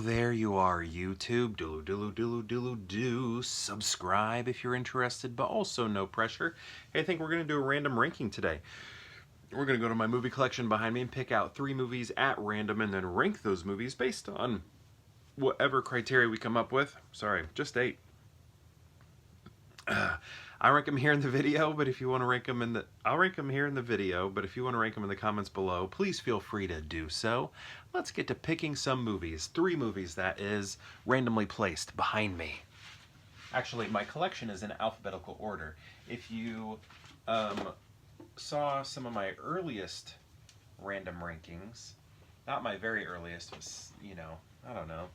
There you are, YouTube. Do subscribe if you're interested, but also no pressure. Hey, I think we're going to do a random ranking today. We're going to go to my movie collection behind me and pick out 3 movies at random and then rank those movies based on whatever criteria we come up with. Sorry, just 8. I rank them here in the video, but if you want to rank them I'll rank them here in the video, but if you want to rank them in the comments below, please feel free to do so. Let's get to picking some movies. 3 movies, that is, randomly placed behind me. Actually, my collection is in alphabetical order. If you saw some of my earliest random rankings, not my very earliest, was, I don't know,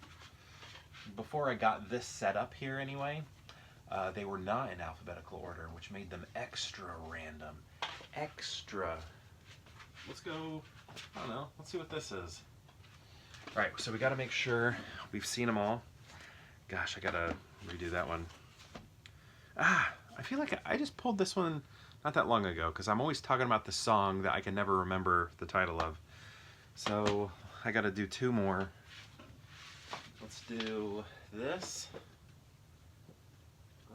before I got this set up here anyway, they were not in alphabetical order, which made them extra random. Extra. Let's go, I don't know, let's see what this is. Alright, so we gotta make sure we've seen them all. Gosh, I gotta redo that one. I feel like I just pulled this one not that long ago, because I'm always talking about the song that I can never remember the title of. So, I gotta do 2 more. Let's do this.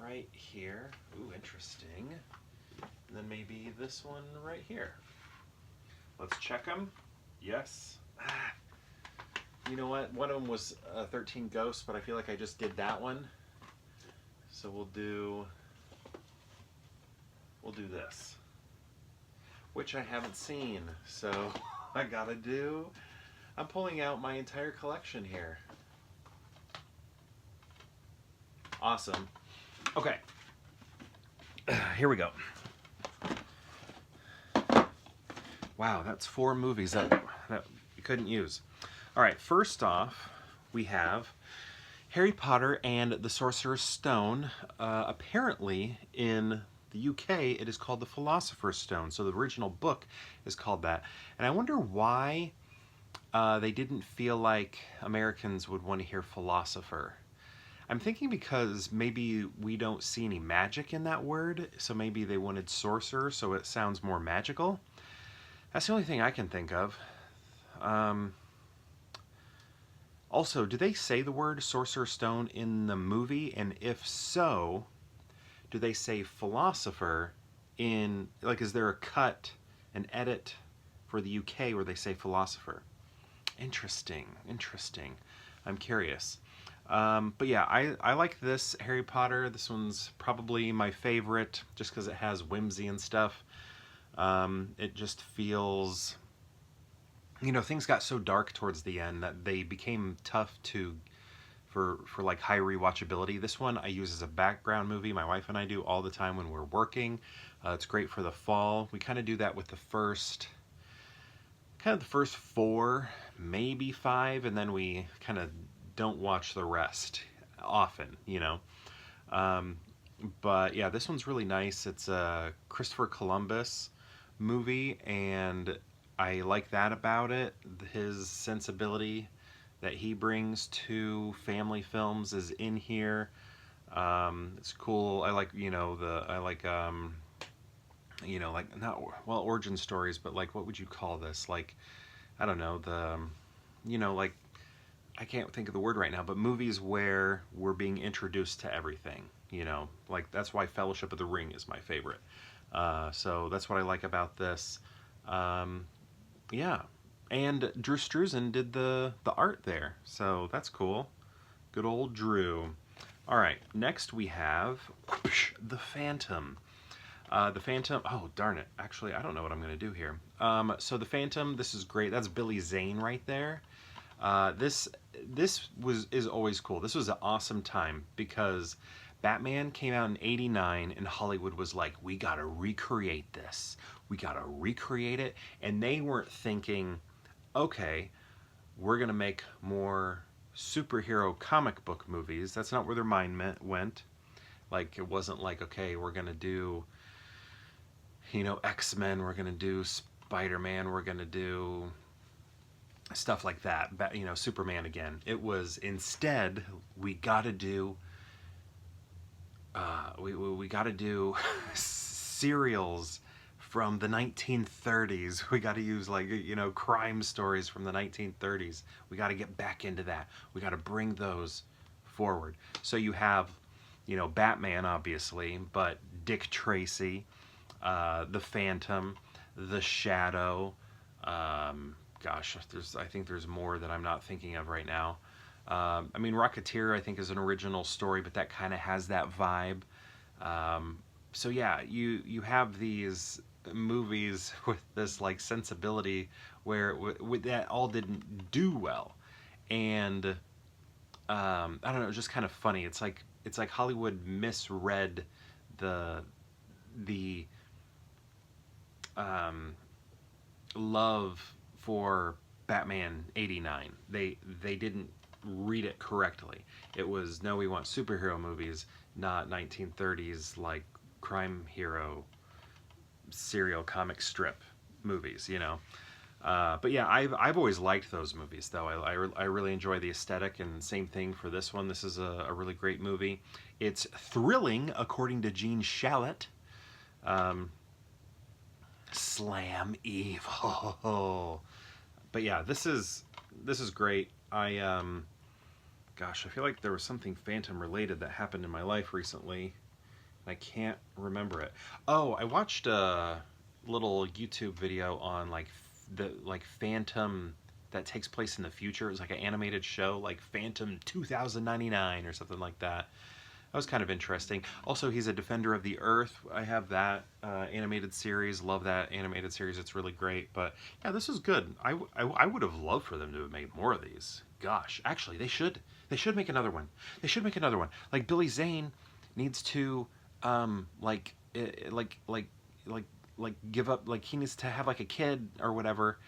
Right here. Ooh, interesting. And then maybe this one right here. Let's check them. Yes. You know what? One of them was 13 Ghosts, but I feel like I just did that one. So we'll do this, which I haven't seen. So I'm pulling out my entire collection here. Awesome. Okay, here we go. Wow, that's 4 movies that you couldn't use. All right, first off, we have Harry Potter and the Sorcerer's Stone. Apparently, in the UK, it is called the Philosopher's Stone. So the original book is called that. And I wonder why they didn't feel like Americans would want to hear philosopher. I'm thinking because maybe we don't see any magic in that word, so maybe they wanted sorcerer, so it sounds more magical. That's the only thing I can think of. Also, do they say the word Sorcerer's Stone in the movie? And if so, do they say philosopher in, like, is there a cut, an edit for the UK where they say philosopher? Interesting, interesting. I'm curious. But yeah, I like this Harry Potter. This one's probably my favorite just because it has whimsy and stuff. It just feels, things got so dark towards the end that they became tough for like high rewatchability. This one I use as a background movie. My wife and I do all the time when we're working. It's great for the fall. We kind of do that with the first 4, maybe 5, and then we kind of don't watch the rest often, but yeah, this one's really nice. It's a Christopher Columbus movie, and I like that about it. His sensibility that he brings to family films is in here. It's cool. I like, like not, well, origin stories, but like, what would you call this? Like, I don't know, like, I can't think of the word right now, but movies where we're being introduced to everything, like that's why Fellowship of the Ring is my favorite. So that's what I like about this. Yeah, and Drew Struzan did the art there, so that's cool. Good old Drew. All right, next we have The Phantom. The Phantom, oh darn it, actually I don't know what I'm gonna do here. So The Phantom, this is great. That's Billy Zane right there. This is always cool. This was an awesome time because Batman came out in '89 and Hollywood was like, we gotta recreate this. We gotta recreate it. And they weren't thinking, okay, we're gonna make more superhero comic book movies. That's not where their mind went. Like, it wasn't like, okay, we're gonna do, X-Men, we're gonna do Spider-Man, we're gonna do stuff like that, Superman again. It was instead, we gotta do we gotta do serials from the 1930s. We got to use like crime stories from the 1930s. We got to get back into that. We got to bring those forward. So you have, Batman obviously, but Dick Tracy, the Phantom, the Shadow. Gosh, I think there's more that I'm not thinking of right now. I mean, Rocketeer I think is an original story, but that kind of has that vibe. So yeah, you have these movies with this like sensibility where that all didn't do well, and I don't know, it's just kind of funny. It's like Hollywood misread the the um, love for Batman '89. They didn't read it correctly. It was, no, we want superhero movies, not 1930s like crime hero serial comic strip movies. But yeah, I've always liked those movies though. I really enjoy the aesthetic, and same thing for this one. This is a really great movie. It's thrilling, according to Gene Shalit. Um, Slam evil. But yeah, this is great. Gosh, I feel like there was something Phantom related that happened in my life recently. I can't remember it. Oh, I watched a little YouTube video on like the like Phantom that takes place in the future. It was like an animated show, like Phantom 2099 or something like that. That was kind of interesting. Also, he's a Defender of the Earth. I have that animated series. Love that animated series. It's really great. But yeah, this is good. I would have loved for them to have made more of these. Gosh, actually, they should. They should make another one. They should make another one. Like Billy Zane needs to like give up. Like he needs to have like a kid or whatever.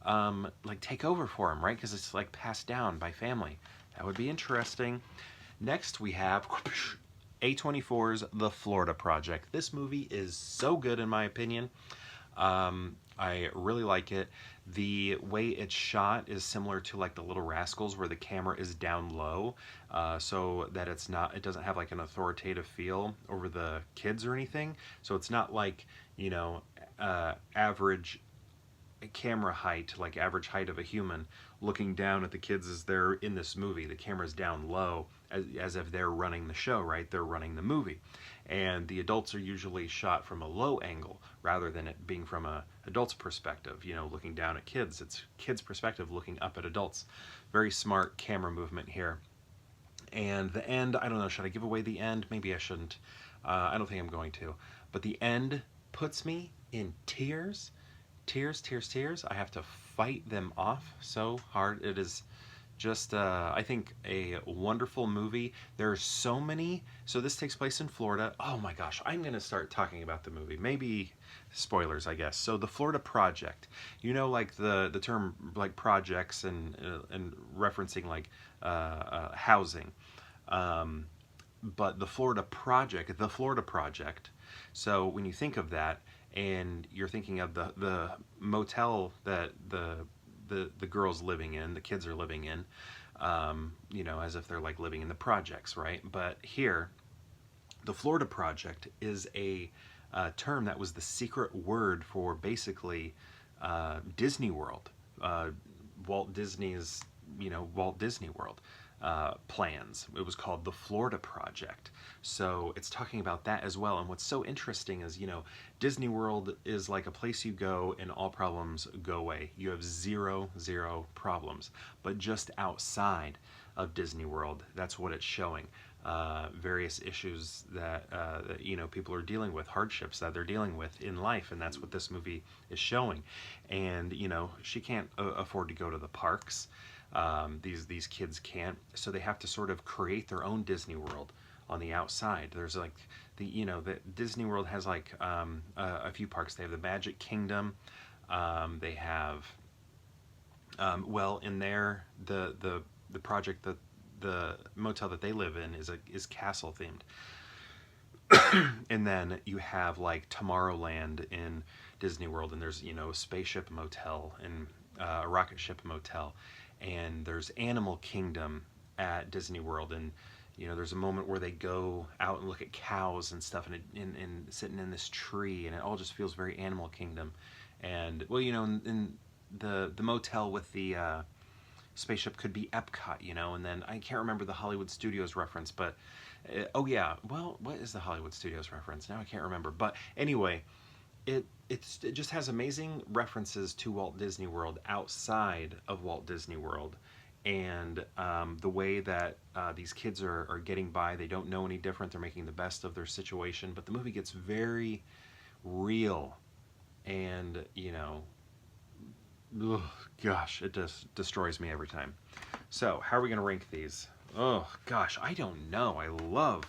Like take over for him, right? Because it's like passed down by family. That would be interesting. Next, we have A24's The Florida Project. This movie is so good, in my opinion. I really like it. The way it's shot is similar to like The Little Rascals, where the camera is down low, so that it doesn't have like an authoritative feel over the kids or anything. So it's not like, average camera height, like average height of a human, looking down at the kids as they're in this movie. The camera's down low, as if they're running the show, right? They're running the movie. And the adults are usually shot from a low angle rather than it being from a adult's perspective, looking down at kids. It's kids' perspective looking up at adults. Very smart camera movement here. And the end, I don't know, should I give away the end? Maybe I shouldn't. I don't think I'm going to. But the end puts me in tears. Tears, tears, tears. I have to fight them off so hard. It is just, I think, a wonderful movie. There are so many. So this takes place in Florida. Oh my gosh, I'm going to start talking about the movie. Maybe spoilers, I guess. So the Florida Project. Like the term like projects and referencing like housing. But the Florida Project. So when you think of that, and you're thinking of the motel that the girls living in, the kids are living in, as if they're like living in the projects, right? But here, the Florida Project is a term that was the secret word for basically Disney World, Walt Disney's, Walt Disney World. Plans. It was called the Florida Project. So it's talking about that as well. And what's so interesting is, Disney World is like a place you go and all problems go away. You have zero problems. But just outside of Disney World, that's what it's showing. Various issues that people are dealing with, hardships that they're dealing with in life, and that's what this movie is showing. And she can't afford to go to the parks. These kids can't, so they have to sort of create their own Disney World on the outside. There's like the Disney World has like a few parks. They have the Magic Kingdom. They have in there the project that the motel that they live in is castle themed. And then you have like Tomorrowland in Disney World, and there's a spaceship motel and a rocket ship motel. And there's Animal Kingdom at Disney World, and You know, there's a moment where they go out and look at cows and stuff, and sitting in this tree, and it all just feels very Animal Kingdom. And well, you know, in the motel with the spaceship could be Epcot, you know, and then I can't remember the Hollywood Studios reference, but oh yeah, well, what is the Hollywood Studios reference? Now I can't remember, but anyway, it just has amazing references to Walt Disney World outside of Walt Disney World, and the way that these kids are getting by, they don't know any different. They're making the best of their situation, but the movie gets very real, and you know, ugh, gosh, it just destroys me every time. So, how are we going to rank these? Oh, gosh, I don't know. I love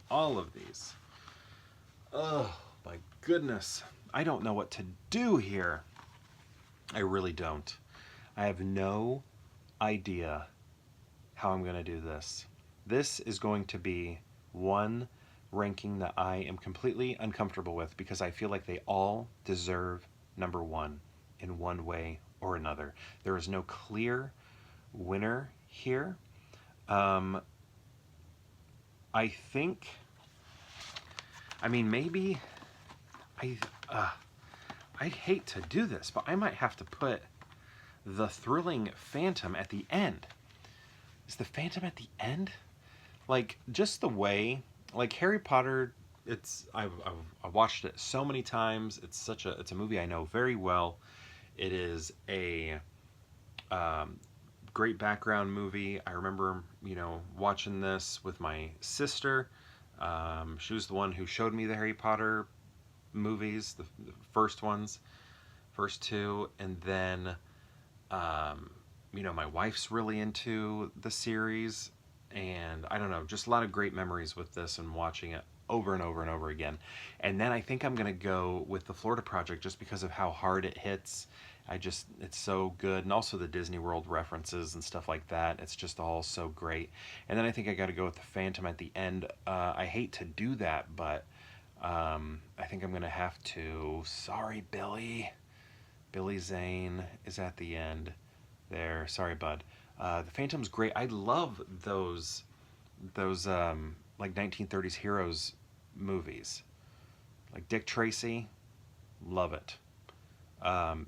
all of these. Oh, my goodness. I don't know what to do here. I really don't. I have no idea how I'm going to do this. This is going to be one ranking that I am completely uncomfortable with because I feel like they all deserve number one in one way or another. There is no clear winner here. I think, I mean, maybe I, I'd hate to do this, but I might have to put the thrilling Phantom at the end. Is the Phantom at the end? Like, just the way, like Harry Potter, I've watched it so many times. It's a movie I know very well. It is a great background movie. I remember, you know, watching this with my sister. She was the one who showed me the Harry Potter movies, the first ones, first two, and then, you know, my wife's really into the series, and I don't know, just a lot of great memories with this and watching it over and over and over again. And then I think I'm gonna go with the Florida Project just because of how hard it hits. It's so good, and also the Disney World references and stuff like that. It's just all so great. And then I think I got to go with the Phantom at the end. I hate to do that, but I think I'm gonna have to. Sorry, Billy. Billy Zane is at the end there. Sorry, bud. The Phantom's great. I love those like 1930s heroes movies, like Dick Tracy. Love it.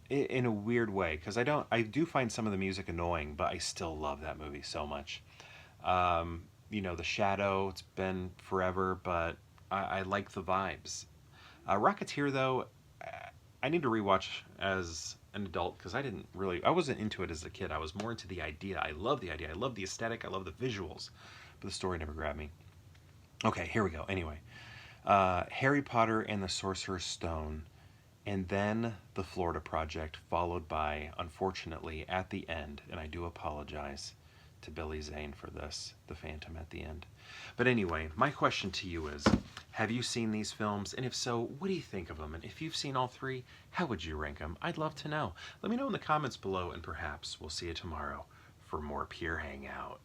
In a weird way, because I do find some of the music annoying, but I still love that movie so much. You know, The Shadow, it's been forever, but I like the vibes. Rocketeer, though, I need to rewatch as an adult because I wasn't into it as a kid. I was more into the idea. I love the idea. I love the aesthetic. I love the visuals, but the story never grabbed me. Okay, here we go. Anyway, Harry Potter and the Sorcerer's Stone, and then the Florida Project, followed by, unfortunately, at the end, and I do apologize to Billy Zane for this, the Phantom at the end. But anyway, my question to you is, have you seen these films? And if so, what do you think of them? And if you've seen all three, how would you rank them? I'd love to know. Let me know in the comments below, and perhaps we'll see you tomorrow for more Pure Hangout.